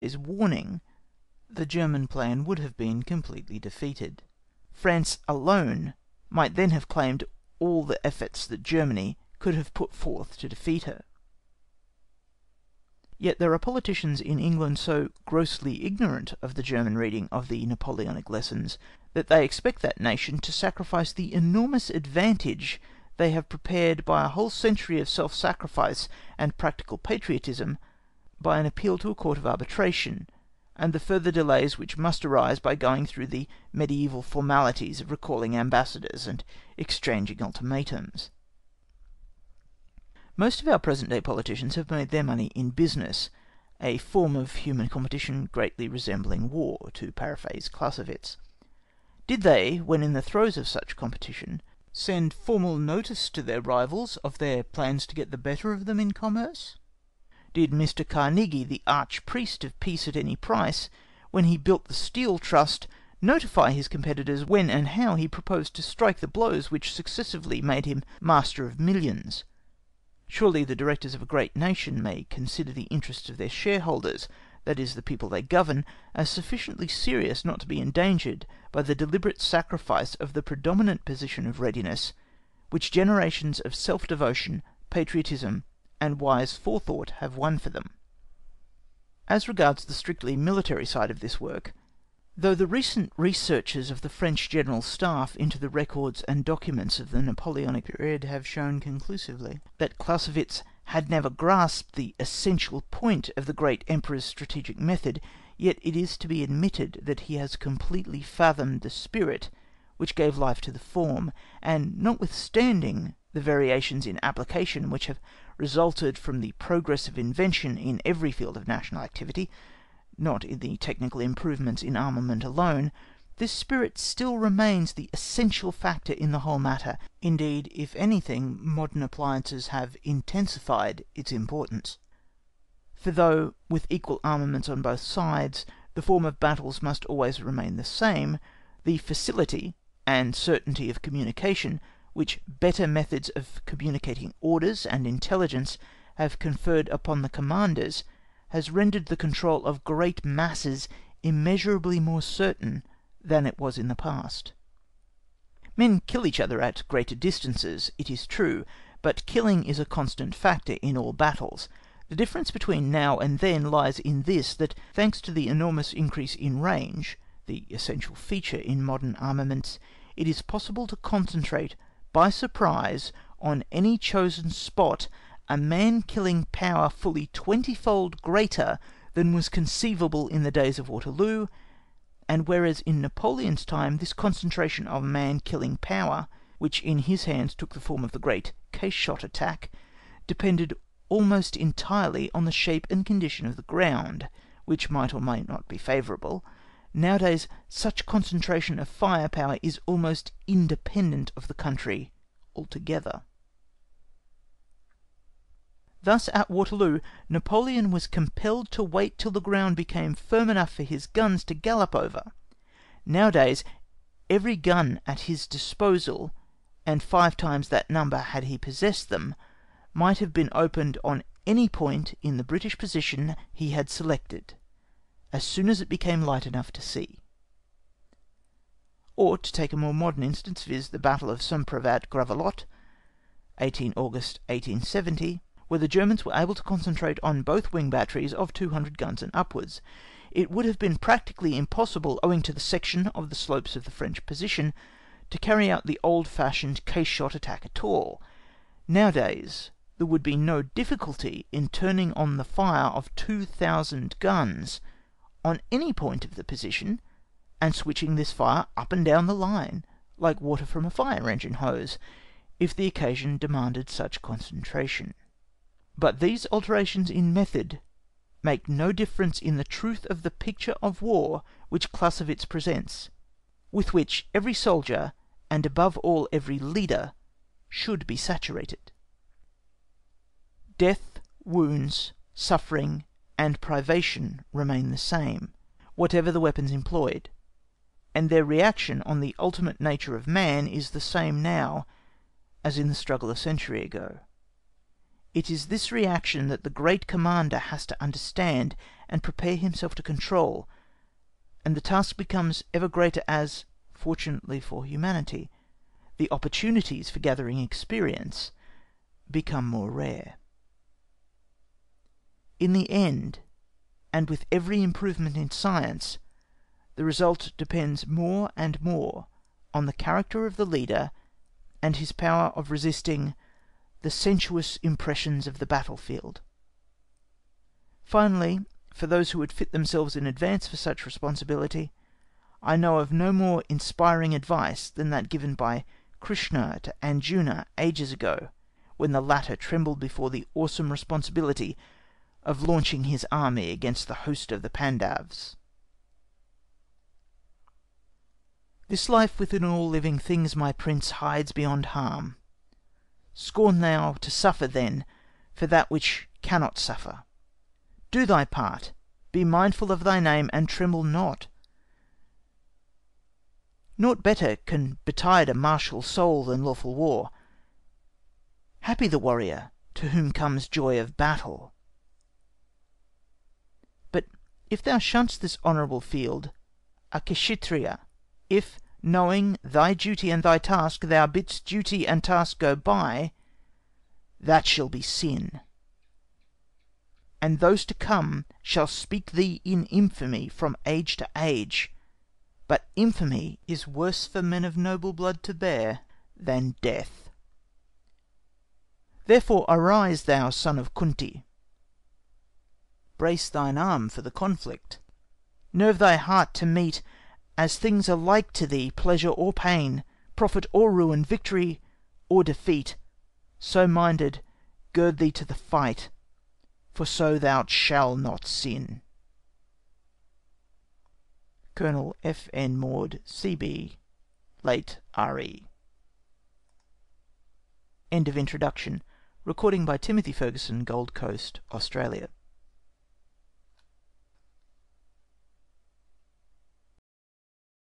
his warning, the German plan would have been completely defeated. France alone might then have claimed all the efforts that Germany could have put forth to defeat her. Yet there are politicians in England so grossly ignorant of the German reading of the Napoleonic lessons that they expect that nation to sacrifice the enormous advantage they have prepared by a whole century of self-sacrifice and practical patriotism by an appeal to a court of arbitration, and the further delays which must arise by going through the medieval formalities of recalling ambassadors and exchanging ultimatums. Most of our present-day politicians have made their money in business, a form of human competition greatly resembling war, to paraphrase Clausewitz. Did they, when in the throes of such competition, send formal notice to their rivals of their plans to get the better of them in commerce? Did Mr. Carnegie, the arch-priest of peace at any price, when he built the Steel Trust, notify his competitors when and how he proposed to strike the blows which successively made him master of millions? Surely the directors of a great nation may consider the interests of their shareholders, that is, the people they govern, as sufficiently serious not to be endangered by the deliberate sacrifice of the predominant position of readiness, which generations of self-devotion, patriotism, and wise forethought have won for them. As regards the strictly military side of this work, though the recent researches of the French General Staff into the records and documents of the Napoleonic period have shown conclusively that Clausewitz had never grasped the essential point of the great Emperor's strategic method, yet it is to be admitted that he has completely fathomed the spirit which gave life to the form, and notwithstanding the variations in application which have resulted from the progress of invention in every field of national activity, not in the technical improvements in armament alone, this spirit still remains the essential factor in the whole matter. Indeed, if anything, modern appliances have intensified its importance. For though, with equal armaments on both sides, the form of battles must always remain the same, the facility and certainty of communication which better methods of communicating orders and intelligence have conferred upon the commanders has rendered the control of great masses immeasurably more certain than it was in the past. Men kill each other at greater distances, it is true, but killing is a constant factor in all battles. The difference between now and then lies in this, that thanks to the enormous increase in range, the essential feature in modern armaments, it is possible to concentrate by surprise on any chosen spot a man-killing power fully 20-fold greater than was conceivable in the days of Waterloo, and whereas in Napoleon's time this concentration of man-killing power, which in his hands took the form of the great case-shot attack, depended almost entirely on the shape and condition of the ground, which might or might not be favourable, nowadays such concentration of firepower is almost independent of the country altogether. Thus at Waterloo, Napoleon was compelled to wait till the ground became firm enough for his guns to gallop over. Nowadays, every gun at his disposal, and 5 times that number had he possessed them, might have been opened on any point in the British position he had selected, as soon as it became light enough to see. Or, to take a more modern instance, viz. the Battle of Somprevat-Gravelotte, 18 August 1870, where the Germans were able to concentrate on both wing batteries of 200 guns and upwards. It would have been practically impossible, owing to the section of the slopes of the French position, to carry out the old-fashioned case-shot attack at all. Nowadays, there would be no difficulty in turning on the fire of 2,000 guns on any point of the position, and switching this fire up and down the line, like water from a fire-engine hose, if the occasion demanded such concentration. But these alterations in method make no difference in the truth of the picture of war which Clausewitz presents, with which every soldier, and above all every leader, should be saturated. Death, wounds, suffering, and privation remain the same, whatever the weapons employed, and their reaction on the ultimate nature of man is the same now as in the struggle a century ago. It is this reaction that the great commander has to understand, and prepare himself to control, and the task becomes ever greater as, fortunately for humanity, the opportunities for gathering experience become more rare. In the end, and with every improvement in science, the result depends more and more on the character of the leader and his power of resisting the sensuous impressions of the battlefield. Finally, for those who would fit themselves in advance for such responsibility, I know of no more inspiring advice than that given by Krishna to Arjuna ages ago, when the latter trembled before the awesome responsibility of launching his army against the host of the Pandavs. This life within all living things, my prince, hides beyond harm. Scorn thou to suffer, then, for that which cannot suffer. Do thy part, be mindful of thy name, and tremble not. Naught better can betide a martial soul than lawful war. Happy the warrior to whom comes joy of battle. But if thou shunn'st this honourable field, a Kshatriya, if, knowing thy duty and thy task, thou bidst duty and task go by, that shall be sin, and those to come shall speak thee in infamy from age to age. But infamy is worse for men of noble blood to bear than death. Therefore arise, thou son of Kunti. Brace thine arm for the conflict. Nerve thy heart to meet, as things are like to thee, pleasure or pain, profit or ruin, victory or defeat. So minded, gird thee to the fight, for so thou shalt not sin. Colonel F. N. Maud, C.B., late R.E. End of introduction. Recording by Timothy Ferguson, Gold Coast, Australia.